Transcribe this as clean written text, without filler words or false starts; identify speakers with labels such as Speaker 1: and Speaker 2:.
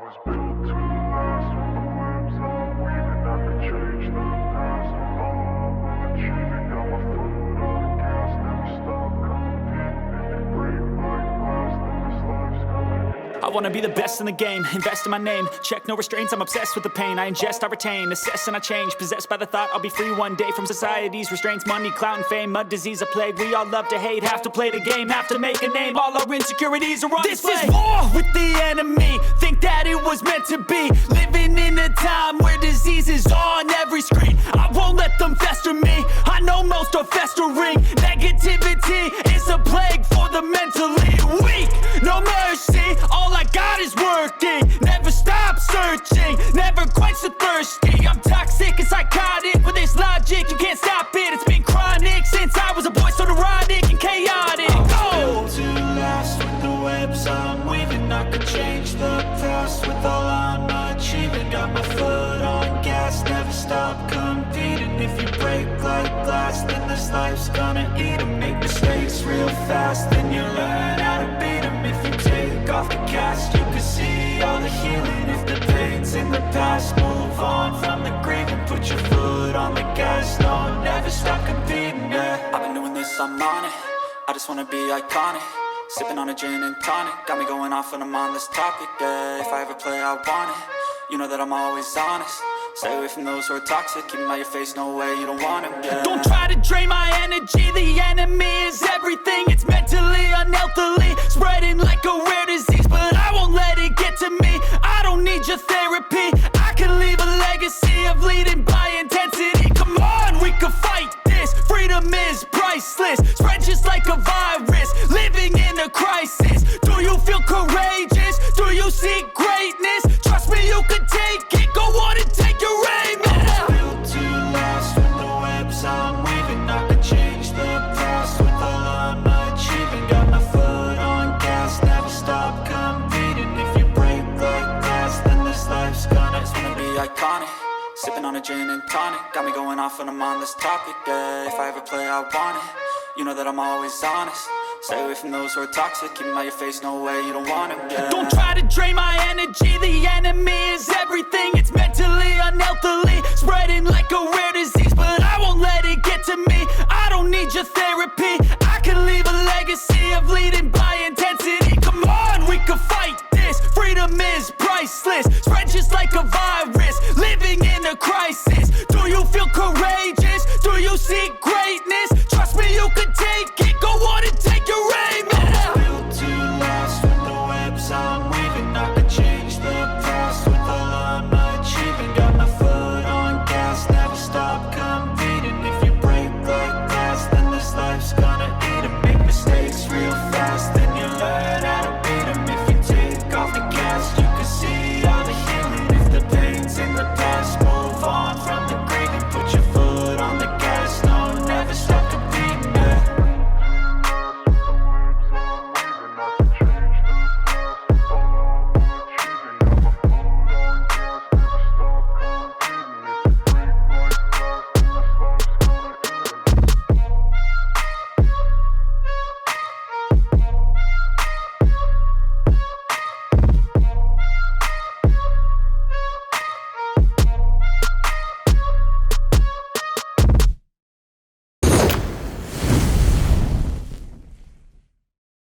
Speaker 1: was built to last with the webs I'm weaving. I could change the past with all I'm achieving. Got my foot on gas, never stop competing. If you break like glass, then this life's gonna end.
Speaker 2: I wanna be the best in the game, invest in my name. Check no restraints, I'm obsessed with the pain. I ingest, I retain, assess and I change. Possessed by the thought I'll be free one day from society's restraints. Money, clout and fame, mud, disease, a plague. We all love to hate, have to play the game, have to make a name. All our insecurities are on display. This is war with the enemy, think that it was meant to be. Living in a time where disease is on every screen. I won't let them fester me, I know most are festering. Negativity is a plague for the mentally weak. No mercy, all I got is working. Never stop searching, never quench the thirsty. I'm toxic and psychotic with this logic, you can't stop it. It's been chronic since I was a boy, so neurotic and chaotic. Go!
Speaker 3: To last with the webs I'm weaving. I could change the past with all I'm achieving. Got my foot on gas, never stop competing. If you break like glass, then this life's gonna eat 'em. Make mistakes real fast, then you learn how to beat 'em. If you take off the cast, you can see all the healing. If the pain's in the past, move on from the grieving. Put your foot on the gas, no, never stop competing, yeah.
Speaker 2: I've been doing this, I'm on it. I just wanna be iconic. Sipping on a gin and tonic, got me going off when I'm on this topic, yeah. If I ever play, I want it. You know that I'm always honest. Stay away from those who are toxic. Keep them out your face, no way, you don't want them, yeah. Don't try to drain my energy. The enemy is everything. It's mentally, unhealthily, spreading like a rare disease. But I won't let it get to me. I don't need your therapy. I can leave a legacy of leading by intensity. Come on, we can fight this. Freedom is priceless. Spread just like a virus. Living in a crisis. Do you feel courageous? Do you seek greatness? Trust me, you can take it. Go on and take your aim.
Speaker 3: I was built to last with the webs I'm weaving. I could change the past with all I'm achieving. Got my foot on gas, never stop competing. If you break like glass, then this life's gonna
Speaker 2: be iconic. Sipping on a gin and tonic, got me going off when I'm on this topic, yeah. If I ever play, I want it. You know that I'm always honest. Stay away from those who are toxic. Keep them out your face, no way, you don't want them, yeah. Don't try to drain my energy. The enemy is everything. It's mentally, unhealthily, spreading like a rare disease. But I won't let it get to me. I don't need your therapy. I can leave a legacy of leading by intensity. Come on, we can fight this. Freedom is priceless.